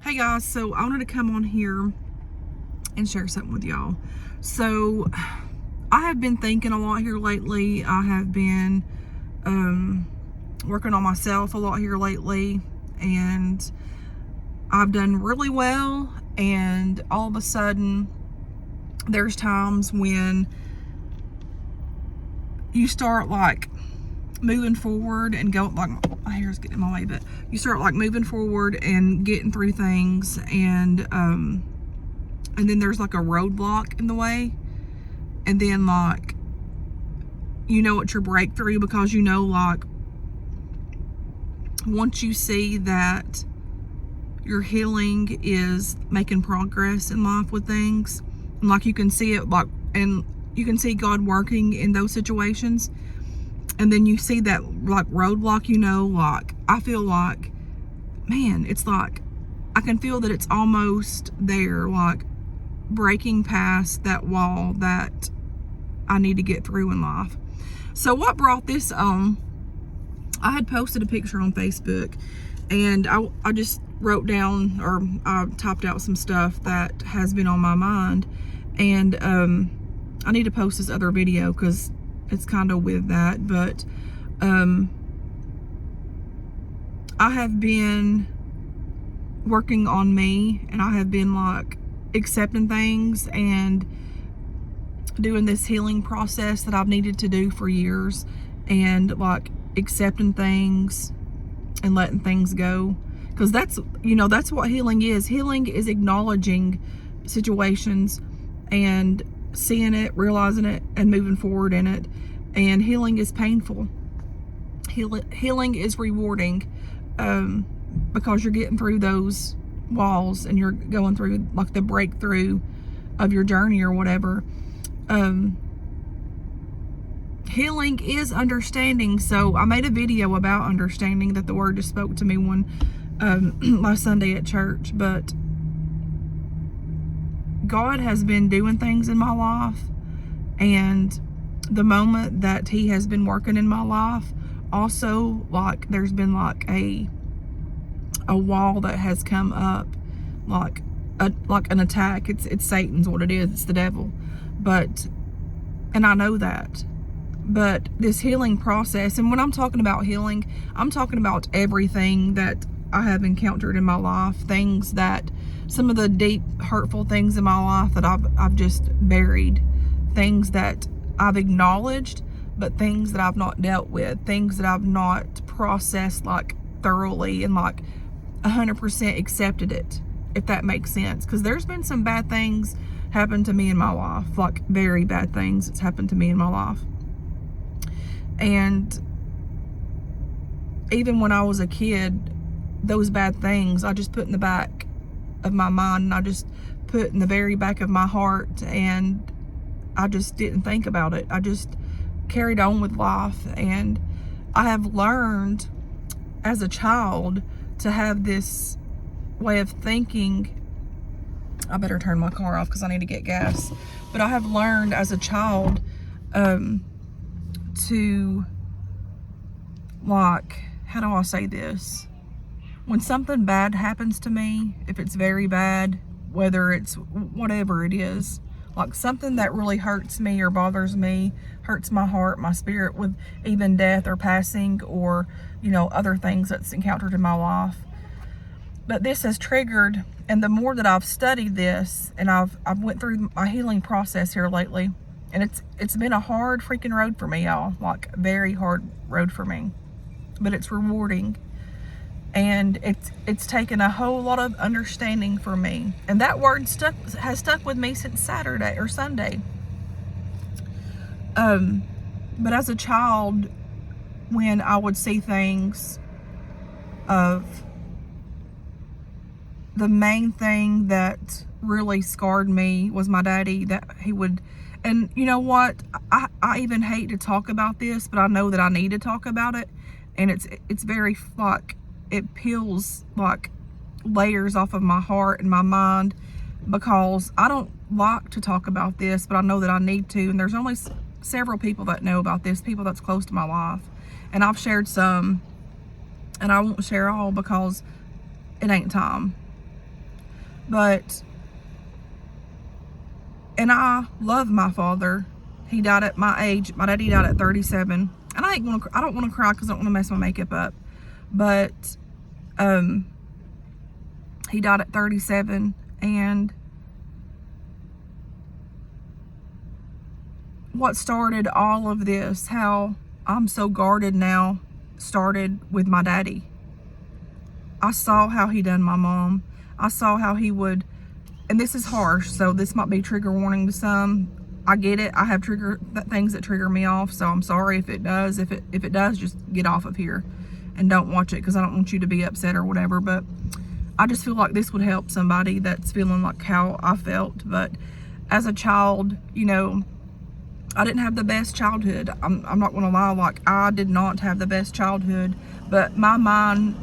Hey guys, so I wanted to come on here and share something with y'all. So I have been thinking a lot here lately. I have been working on myself a lot here lately, and I've done really well. And all of a sudden, there's times when you start like moving forward and go, like, my hair's getting in my way, but you start like moving forward and getting through things, and then there's like a roadblock in the way, and then like, you know, it's your breakthrough, because you know, like, once you see that your healing is making progress in life with things, and like you can see it, like, and you can see God working in those situations, and then you see that like roadblock, you know, like, I feel like, man, it's like I can feel that it's almost there, like breaking past that wall that I need to get through in life. So what brought this on, I had posted a picture on Facebook, and I just wrote down, or I typed out some stuff that has been on my mind, and I need to post this other video because it's kind of with that, but I have been working on me, and I have been like accepting things and doing this healing process that I've needed to do for years, and like accepting things and letting things go, because that's, you know, that's what healing is. Healing is acknowledging situations and seeing it, realizing it, and moving forward in it. And healing is painful. Healing is rewarding, because you're getting through those walls, and you're going through like the breakthrough of your journey or whatever. Healing is understanding. So I made a video about understanding, that the Word just spoke to me one last Sunday at church. But God has been doing things in my life, and the moment that He has been working in my life, also, like, there's been like a wall that has come up, like an attack. It's Satan's what it is. It's the devil. But, and I know that. But this healing process, and when I'm talking about healing, I'm talking about everything that I have encountered in my life, things that, some of the deep hurtful things in my life that I've just buried, things that I've acknowledged, but things that I've not dealt with, things that I've not processed like thoroughly and like 100% accepted it, if that makes sense. Because there's been some bad things happen to me in my life, like very bad things that's happened to me in my life. And even when I was a kid, those bad things I just put in the back of my mind, and I just put in the very back of my heart, and I just didn't think about it. I just carried on with life. And I have learned as a child to have this way of thinking. I better turn my car off because I need to get gas. But I have learned as a child to, like, how do I say this? When something bad happens to me, if it's very bad, whether it's whatever it is, like something that really hurts me or bothers me, hurts my heart, my spirit, with even death or passing, or, you know, other things that's encountered in my life. But this has triggered, and the more that I've studied this, and I've went through my healing process here lately, and it's been a hard freaking road for me, y'all, like very hard road for me, but it's rewarding. And it's taken a whole lot of understanding for me. And that word has stuck with me since Saturday or Sunday. But as a child, when I would see things of, the main thing that really scarred me was my daddy, that he would, and you know what, I even hate to talk about this, but I know that I need to talk about it. And it's very, like, it peels like layers off of my heart and my mind, because I don't like to talk about this, but I know that I need to. And there's only several people that know about this, people that's close to my life, and I've shared some, and I won't share all because it ain't time. But, and I love my father. He died at my age. My daddy died at 37. And I don't want to cry because I don't want to mess my makeup up. But he died at 37, and what started all of this, how I'm so guarded now, started with my daddy. I saw how he done my mom. I saw how he would, and this is harsh, so this might be trigger warning to some. I get it. I have things that trigger me off, so I'm sorry if it does. If it does, just get off of here and don't watch it, because I don't want you to be upset or whatever. But I just feel like this would help somebody that's feeling like how I felt. But as a child, you know, I didn't have the best childhood. I'm not gonna lie, like I did not have the best childhood, but my mind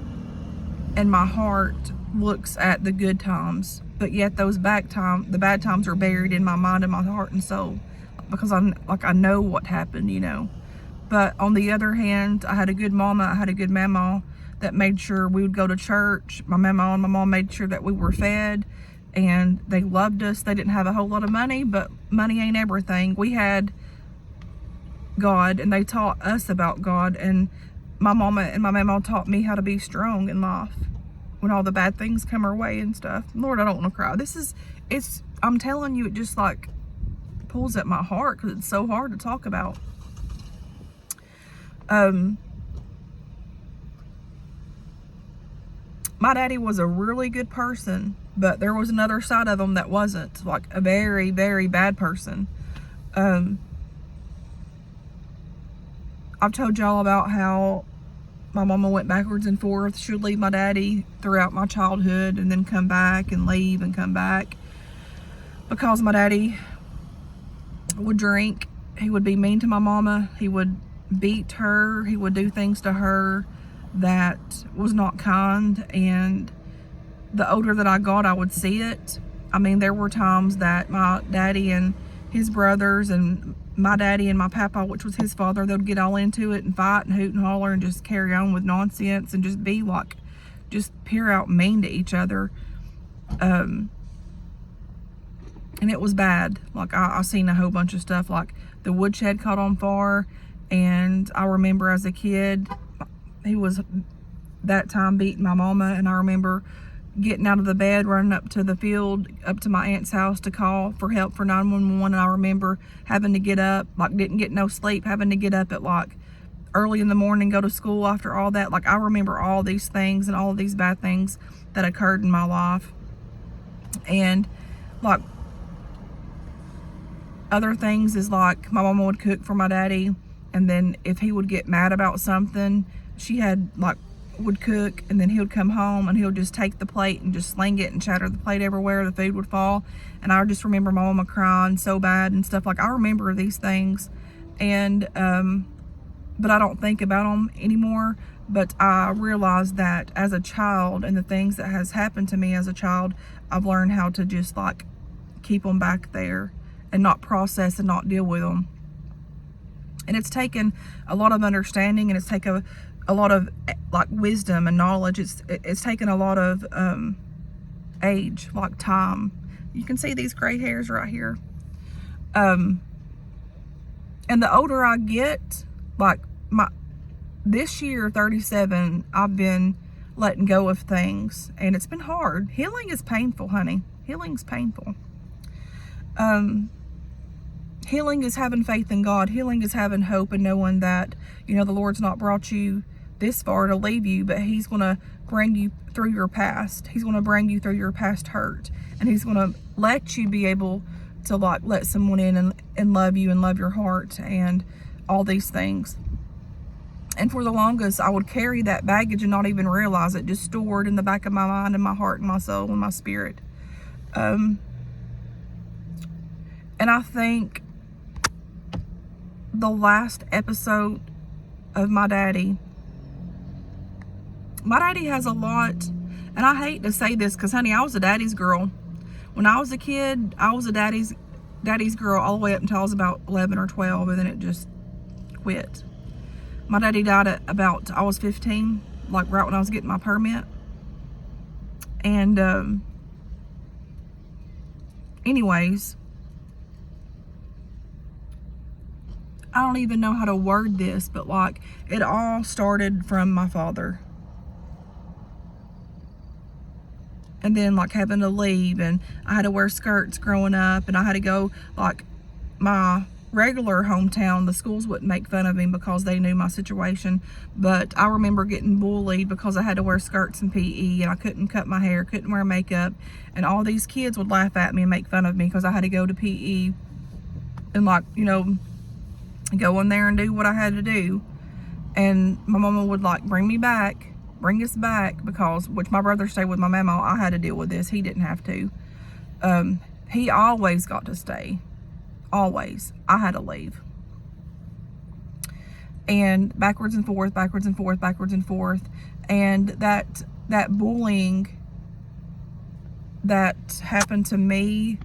and my heart looks at the good times, but yet the bad times are buried in my mind and my heart and soul, because I know what happened, you know. But on the other hand, I had a good mama, I had a good mama that made sure we would go to church. My mama and my mom made sure that we were fed, and they loved us. They didn't have a whole lot of money, but money ain't everything. We had God, and they taught us about God, and my mama and my mama taught me how to be strong in life when all the bad things come our way and stuff. Lord, I don't want to cry. I'm telling you, it just like pulls at my heart because it's so hard to talk about. My daddy was a really good person, but there was another side of him that wasn't, like a very, very bad person. I've told y'all about how my mama went backwards and forth. She would leave my daddy throughout my childhood and then come back and leave and come back, because my daddy would drink. He would be mean to my mama. He would beat her. He would do things to her that was not kind. And the older that I got, I would see it. I mean, there were times that my daddy and his brothers and my daddy and my papa, which was his father, they'd get all into it and fight and hoot and holler and just carry on with nonsense and just be like, just pure out mean to each other. And it was bad. Like I seen a whole bunch of stuff, like the woodshed caught on fire. And I remember as a kid, he was that time beating my mama, and I remember getting out of the bed, running up to the field, up to my aunt's house to call for help for 911. And I remember having to get up, like didn't get no sleep, having to get up at like early in the morning, go to school after all that. Like I remember all these things and all of these bad things that occurred in my life. And like other things is like my mama would cook for my daddy, and then if he would get mad about something, she had like would cook, and then he would come home and he would just take the plate and just sling it and shatter the plate everywhere. The food would fall. And I just remember my mama crying so bad and stuff. Like I remember these things, and but I don't think about them anymore. But I realized that as a child, and the things that has happened to me as a child, I've learned how to just like keep them back there and not process and not deal with them. And it's taken a lot of understanding, and it's taken a lot of like wisdom and knowledge. It's taken a lot of age, like time. You can see these gray hairs right here. And the older I get, like this year, 37, I've been letting go of things, and it's been hard. Healing is painful, honey. Healing's painful. Healing is having faith in God. Healing is having hope and knowing that, you know, the Lord's not brought you this far to leave you, but he's going to bring you through your past. He's going to bring you through your past hurt, and he's going to let you be able to like let someone in and love you and love your heart and all these things. And for the longest, I would carry that baggage and not even realize it, just stored in the back of my mind and my heart and my soul and my spirit. And I think the last episode of my daddy has a lot, and I hate to say this because, honey, I was a daddy's girl. When I was a kid, I was a daddy's girl all the way up until I was about 11 or 12, and then it just quit. My daddy died at about, I was 15, like right when I was getting my permit. And anyways, I don't even know how to word this, but like, it all started from my father. And then like having to leave, and I had to wear skirts growing up, and I had to go, like, my regular hometown, the schools wouldn't make fun of me because they knew my situation, but I remember getting bullied because I had to wear skirts in PE, and I couldn't cut my hair, couldn't wear makeup, and all these kids would laugh at me and make fun of me because I had to go to PE and, like, you know, go in there and do what I had to do. And my mama would like bring us back, because, which my brother stayed with my mama. I had to deal with this. He didn't have to. He always got to stay. Always. I had to leave. And backwards and forth, backwards and forth, backwards and forth. And that bullying that happened to me,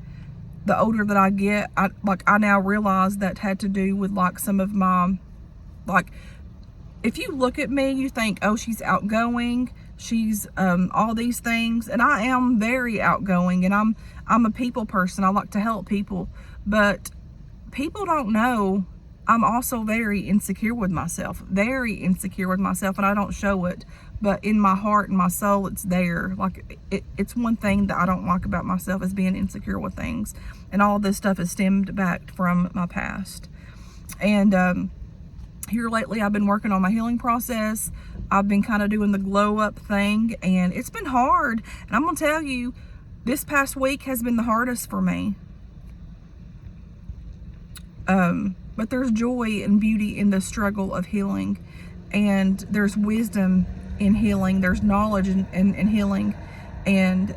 the older that I get, I now realize that had to do with like some of my, like, if you look at me, you think, oh, she's outgoing, she's all these things, and I am very outgoing, and I'm a people person. I like to help people, but people don't know I'm also very insecure with myself, and I don't show it, but in my heart and my soul, it's there. Like, it's one thing that I don't like about myself, is being insecure with things, and all this stuff is stemmed back from my past. And here lately, I've been working on my healing process. I've been kind of doing the glow up thing, and it's been hard. And I'm gonna tell you, this past week has been the hardest for me. But there's joy and beauty in the struggle of healing, and there's wisdom in healing. There's knowledge in healing, and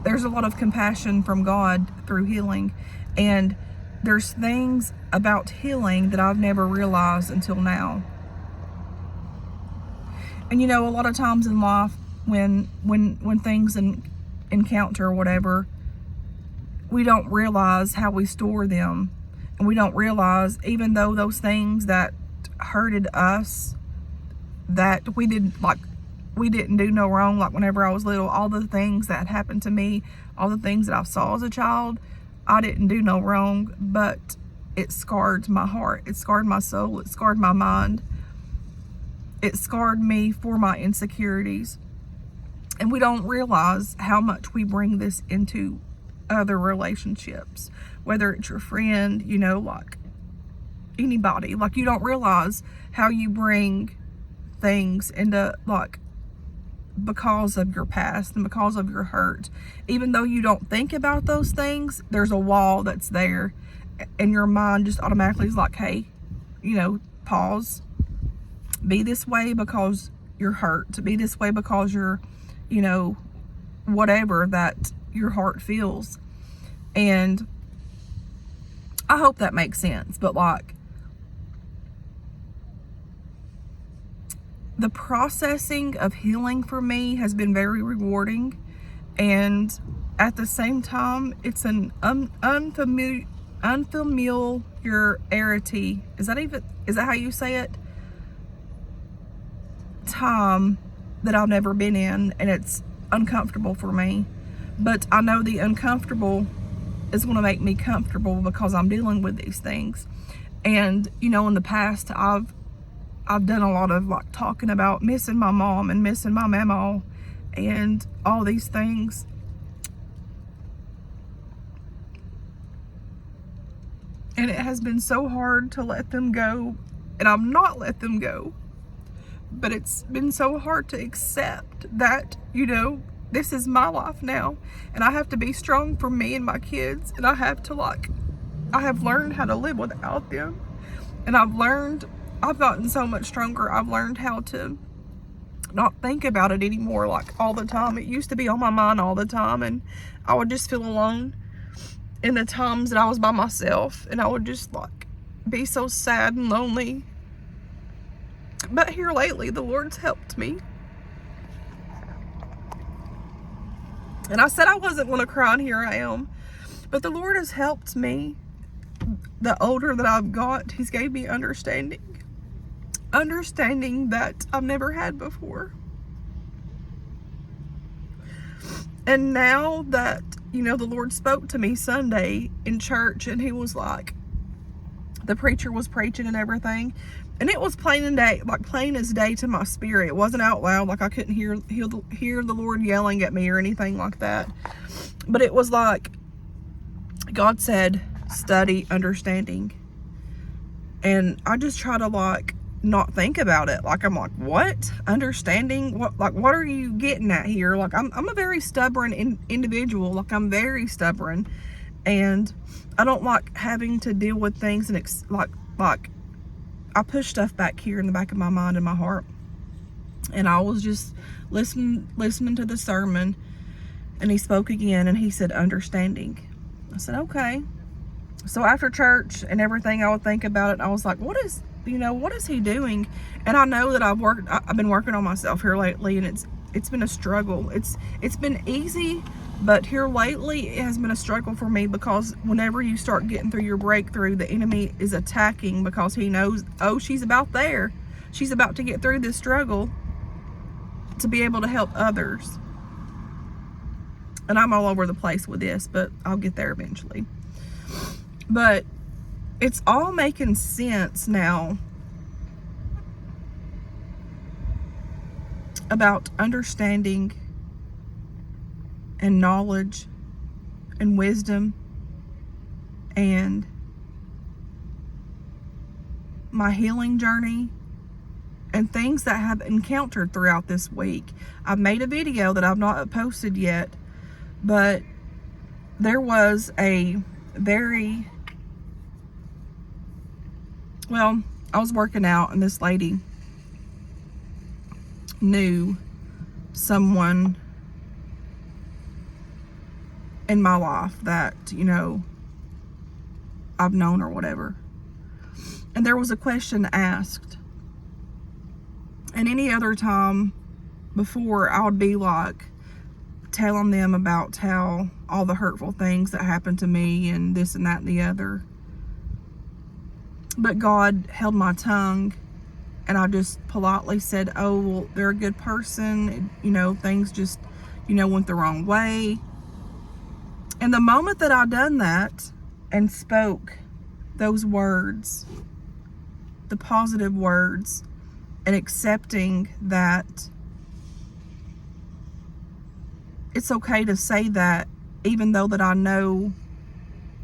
there's a lot of compassion from God through healing. And there's things about healing that I've never realized until now. And you know, a lot of times in life, when things encounter or whatever, we don't realize how we store them. And we don't realize, even though those things that hurted us, that we didn't do no wrong. Like whenever I was little, all the things that happened to me, all the things that I saw as a child, I didn't do no wrong, but it scarred my heart. It scarred my soul. It scarred my mind. It scarred me for my insecurities. And we don't realize how much we bring this into other relationships, whether it's your friend, you know, like anybody. Like, you don't realize how you bring things into, like, because of your past and because of your hurt. Even though you don't think about those things, there's a wall that's there, and your mind just automatically is like, hey, you know, pause, be this way because you're hurt, be this way because you're, you know, whatever that your heart feels. And I hope that makes sense. But like, the processing of healing for me has been very rewarding, and at the same time, it's an unfamiliarity. Is that how you say it? Time that I've never been in, and it's uncomfortable for me. But I know the uncomfortable is going to make me comfortable because I'm dealing with these things. And you know, in the past, I've done a lot of like talking about missing my mom and missing my mama and all these things. And it has been so hard to let them go, and I've not let them go. But it's been so hard to accept that, you know, this is my life now, and I have to be strong for me and my kids, and I have learned how to live without them. And I've gotten so much stronger. I've learned how to not think about it anymore, like all the time. It used to be on my mind all the time, and I would just feel alone in the times that I was by myself, and I would just like be so sad and lonely. But here lately, the Lord's helped me. And I said I wasn't going to cry, and here I am. But the Lord has helped me. The older that I've got, He's gave me understanding that I've never had before. And now that you know, the Lord spoke to me Sunday in church, and he was like, the preacher was preaching and everything, and it was plain as day to my spirit. It wasn't out loud, like I couldn't hear the Lord yelling at me or anything like that. But it was like God said, study understanding. And I just try to like not think about it. Like I'm like, what? Understanding? What are you getting at here? Like I'm a very stubborn individual. Like I'm very stubborn, and I don't like having to deal with things and like I push stuff back here in the back of my mind and my heart. And I was just listening to the sermon, and he spoke again, and he said understanding. I said, okay. So after church and everything, I would think about it, and I was like, what is he doing? And I know that I've been working on myself here lately, and it's been a struggle. It's been easy, but here lately it has been a struggle for me, because whenever you start getting through your breakthrough, the enemy is attacking, because he knows, oh, she's about there. She's about to get through this struggle to be able to help others. And I'm all over the place with this, but I'll get there eventually. But it's all making sense now about understanding and knowledge and wisdom and my healing journey and things that I have encountered throughout this week. I've made a video that I've not posted yet, but there was I was working out, and this lady knew someone in my life that, you know, I've known or whatever. And there was a question asked. And any other time before, I would be like telling them about how all the hurtful things that happened to me and this and that and the other. But God held my tongue, and I just politely said, oh, well, they're a good person. You know, things just, you know, went the wrong way. And the moment that I done that and spoke those words, the positive words, and accepting that it's okay to say that, even though that I know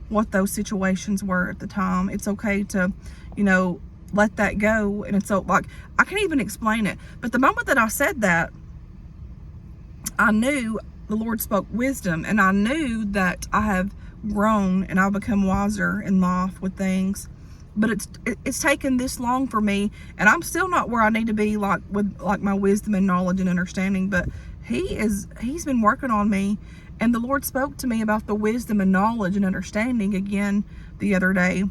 what those situations were at the time. It's okay to, you know, let that go. And it's so, like, I can't even explain it. But the moment that I said that, I knew the Lord spoke wisdom, and I knew that I have grown and I've become wiser in life with things. But it's taken this long for me, and I'm still not where I need to be, like with like my wisdom and knowledge and understanding. But he's been working on me, and the Lord spoke to me about the wisdom and knowledge and understanding again the other day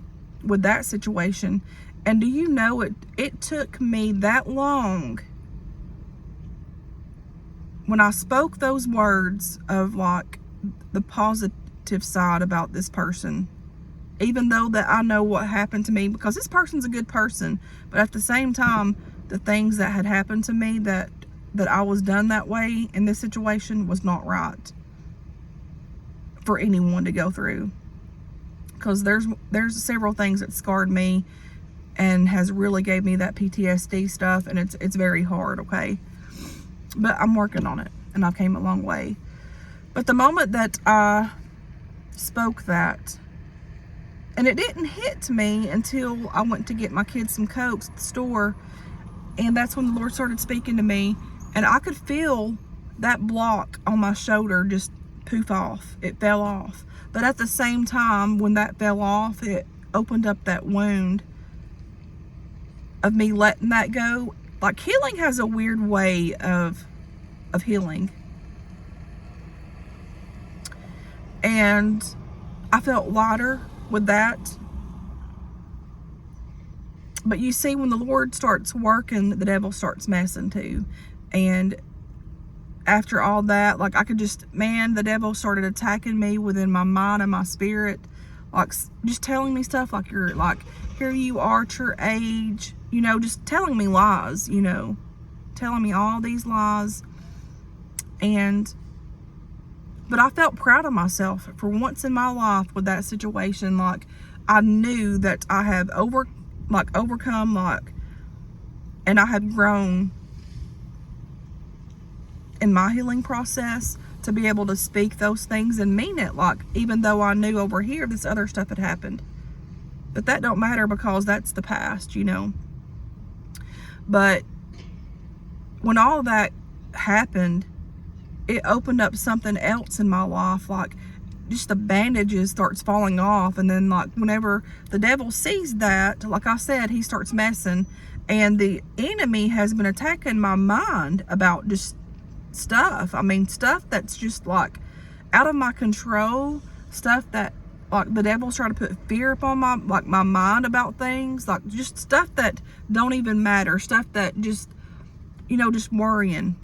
with that situation. And do you know, it took me that long when I spoke those words of like the positive side about this person, even though that I know what happened to me, because this person's a good person, but at the same time, the things that had happened to me that I was done that way in this situation was not right for anyone to go through. Because there's several things that scarred me and has really gave me that PTSD stuff, and it's very hard, okay? But I'm working on it, and I've came a long way. But the moment that I spoke that, and it didn't hit me until I went to get my kids some Cokes at the store, and that's when the Lord started speaking to me, and I could feel that block on my shoulder just poof off. It fell off. But at the same time, when that fell off, it opened up that wound of me letting that go. Like, healing has a weird way of healing. And I felt lighter with that. But you see, when the Lord starts working, the devil starts messing too. And after all that, like, I could just, man, the devil started attacking me within my mind and my spirit, like just telling me stuff like, you're like, here you are at your age, you know, just telling me lies, you know, telling me all these lies. And But I felt proud of myself for once in my life with that situation. Like, I knew that I have overcome, and I had grown in my healing process to be able to speak those things and mean it. Like, even though I knew over here this other stuff had happened. But that don't matter because that's the past, you know. But when all that happened, it opened up something else in my life. Like, just the bandages starts falling off. And then, like, whenever the devil sees that, like I said, he starts messing. And the enemy has been attacking my mind about just stuff. I mean, stuff that's just, like, out of my control. Stuff that, like, the devil's trying to put fear upon my mind about things. Like, just stuff that don't even matter. Stuff that just, you know, just worrying,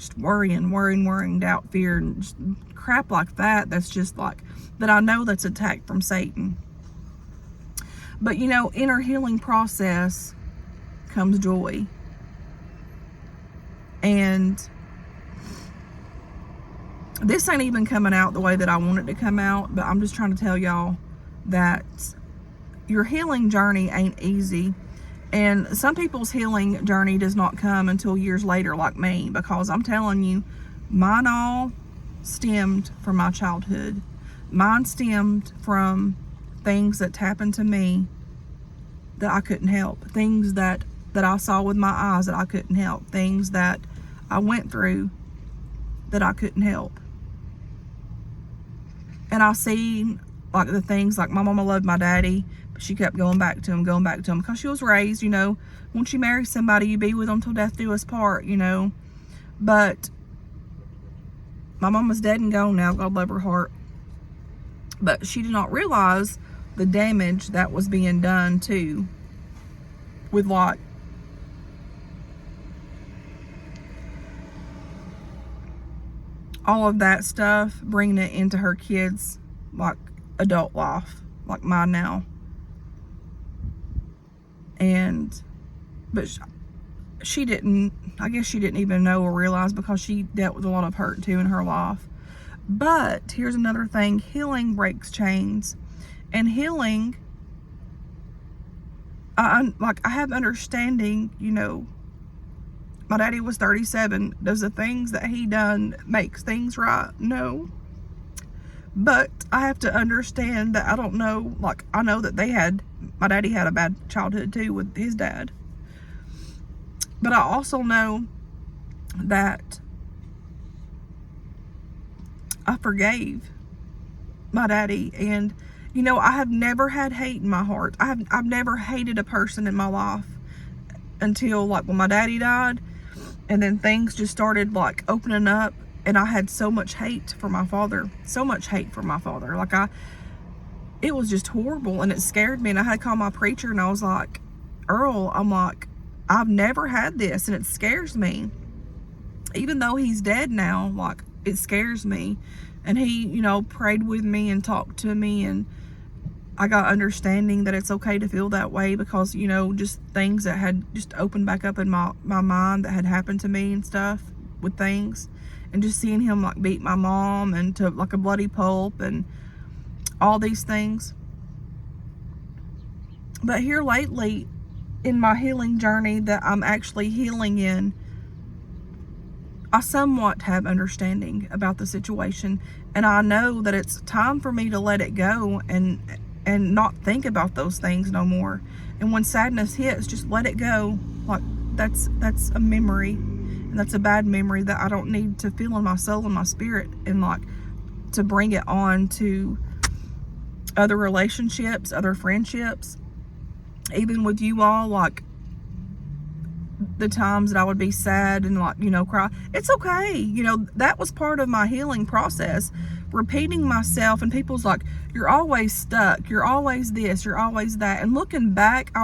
doubt, fear, and just crap like that. That's just, like, that I know that's attacked from Satan. But, you know, in our healing process comes joy. And this ain't even coming out the way that I want it to come out, but I'm just trying to tell y'all that your healing journey ain't easy. And some people's healing journey does not come until years later, like me, because I'm telling you, mine all stemmed from my childhood. Mine stemmed from things that happened to me that I couldn't help. Things that I saw with my eyes that I couldn't help. Things that I went through that I couldn't help. And I seen, like, the things, like, my mama loved my daddy, but she kept going back to him, because she was raised, you know, once you marry somebody, you be with them till death do us part, you know. But my mama's dead and gone now, God love her heart. But she did not realize the damage that was being done too, with, like, all of that stuff, bringing it into her kids, like, adult life, like mine now. But she didn't, I guess she didn't even know or realize, because she dealt with a lot of hurt too in her life. But here's another thing: healing breaks chains. And healing, I have understanding, you know. My daddy was 37. Does the things that he done makes things right? No. But I have to understand that I don't know, like, I know that my daddy had a bad childhood too with his dad. But I also know that I forgave my daddy. And, you know, I have never had hate in my heart. I've never hated a person in my life until, like, when my daddy died. And then things just started, like, opening up. And I had so much hate for my father. Like, it was just horrible. And it scared me. And I had to call my preacher. And I was like, Earl, I'm like, I've never had this. And it scares me. Even though he's dead now, like, it scares me. And he, you know, prayed with me and talked to me. And I got understanding that it's okay to feel that way, because, you know, just things that had just opened back up in my mind that had happened to me and stuff with things. And just seeing him, like, beat my mom and to, like, a bloody pulp and all these things. But here lately in my healing journey that I'm actually healing in, I somewhat have understanding about the situation. And I know that it's time for me to let it go and not think about those things no more. And when sadness hits, just let it go. Like, that's a memory, and that's a bad memory that I don't need to feel in my soul and my spirit, and, like, to bring it on to other relationships, other friendships, even with you all. Like, the times that I would be sad and, like, you know, cry, it's okay. You know, that was part of my healing process. Repeating myself, and people's like, you're always stuck, you're always this, you're always that. And looking back,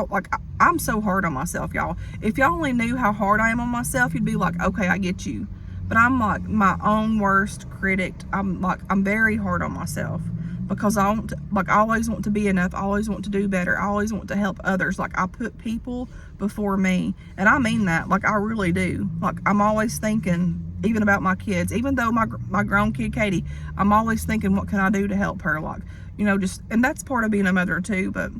I'm so hard on myself, y'all. If y'all only knew how hard I am on myself, you'd be like, okay, I get you. But I'm, like, my own worst critic. I'm very hard on myself. because I want to, like, I always want to be enough. I always want to do better. I always want to help others. Like, I put people before me, and I mean that. Like, I really do. Like, I'm always thinking, even about my kids, even though my grown kid Katie, I'm always thinking, what can I do to help her? Like, you know, just, and that's part of being a mother too. But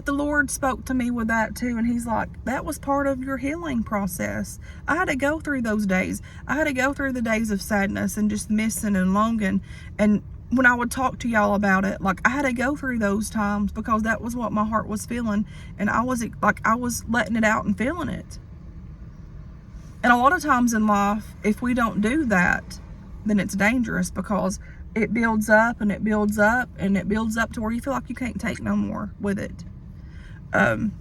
the Lord spoke to me with that too, and he's like, that was part of your healing process. I had to go through those days. I had to go through the days of sadness and just missing and longing. And when I would talk to y'all about it, like, I had to go through those times because that was what my heart was feeling. And I was letting it out and feeling it. And a lot of times in life, if we don't do that, then it's dangerous, because it builds up and it builds up and it builds up to where you feel like you can't take no more with it. But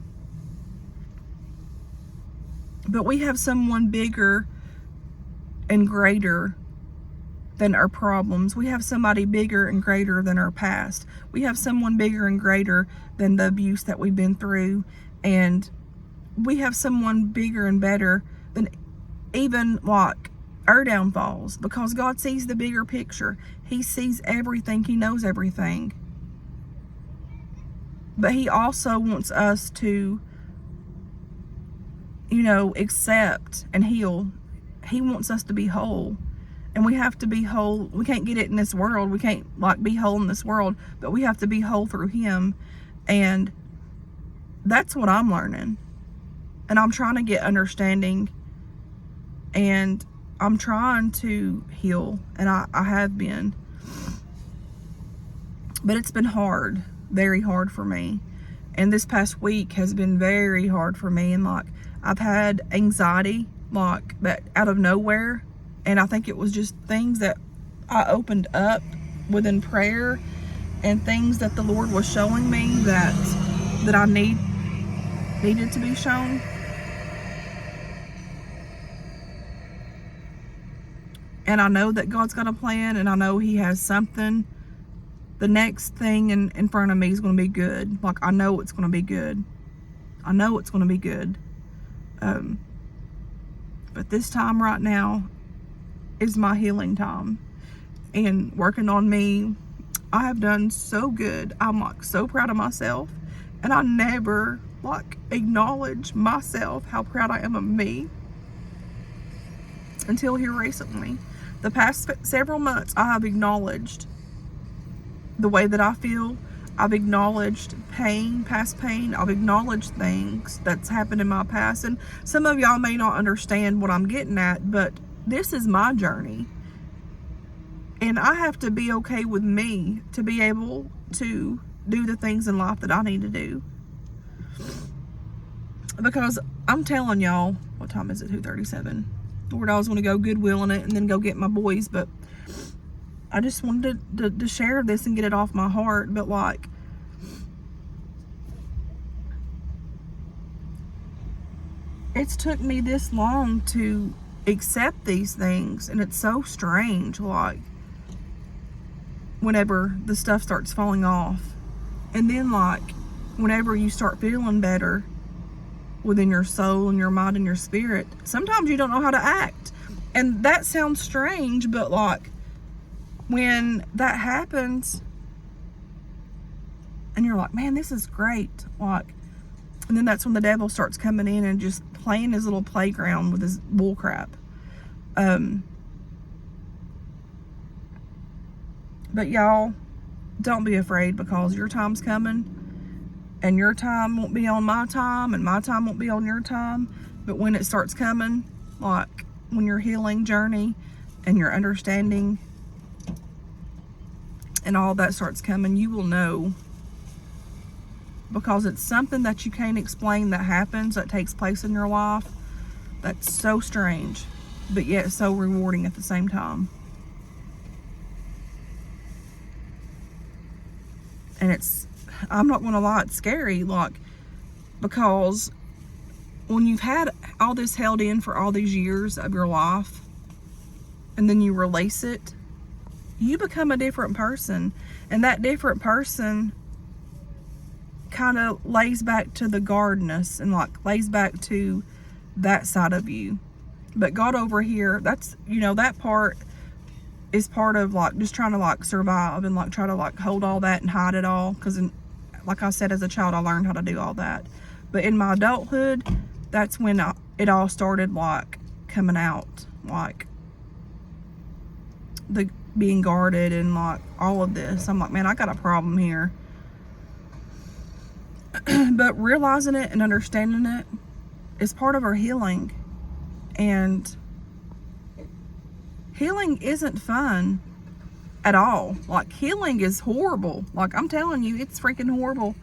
we have someone bigger and greater than our problems. We have somebody bigger and greater than our past. We have someone bigger and greater than the abuse that we've been through. And we have someone bigger and better than even like our downfalls, because God sees the bigger picture. He sees everything. He knows everything. But he also wants us to, you know, accept and heal. He wants us to be whole. And we have to be whole. We can't get it in this world. We can't like be whole in this world, but we have to be whole through him. And that's what I'm learning. And I'm trying to get understanding, and I'm trying to heal, and I have been. But it's been hard, very hard for me. And this past week has been very hard for me. And like, I've had anxiety like that out of nowhere. And I think it was just things that I opened up within prayer, and things that the Lord was showing me that I needed to be shown. And I know that God's got a plan, and I know he has something. The next thing in front of me is going to be good. Like, I know it's going to be good. I know it's going to be good. But this time right now is my healing time. And working on me, I have done so good. I'm like so proud of myself. And I never like acknowledge myself, how proud I am of me, until here recently. The past several months, I have acknowledged the way that I feel. I've acknowledged pain, past pain. I've acknowledged things that's happened in my past. And some of y'all may not understand what I'm getting at, but this is my journey. And I have to be okay with me to be able to do the things in life that I need to do. Because I'm telling y'all, what time is it? 2:37. Lord, I was going to go Goodwilling it and then go get my boys, but I just wanted to share this and get it off my heart. But like, it's took me this long to accept these things, and it's so strange, like, whenever the stuff starts falling off. And then like, whenever you start feeling better within your soul and your mind and your spirit, sometimes you don't know how to act. And that sounds strange, but like, when that happens and you're like, man, this is great, like, and then that's when the devil starts coming in and just playing his little playground with his bull crap. But y'all, don't be afraid, because your time's coming, and your time won't be on my time, and my time won't be on your time. But when it starts coming, like when your healing journey and your understanding and all that starts coming, you will know, because it's something that you can't explain that happens, that takes place in your life. That's so strange, but yet so rewarding at the same time. And I'm not gonna lie, it's scary, like, because when you've had all this held in for all these years of your life, and then you release it, you become a different person. And that different person kind of lays back to the guardness, and like lays back to that side of you. But God over here, that's, you know, that part is part of like just trying to like survive and like try to like hold all that and hide it all, because like I said, as a child I learned how to do all that. But in my adulthood, that's when it all started like coming out, like the being guarded and like all of this. I'm like, man, I got a problem here. But realizing it and understanding it is part of our healing. And healing isn't fun at all. Like, healing is horrible. Like, I'm telling you, it's freaking horrible.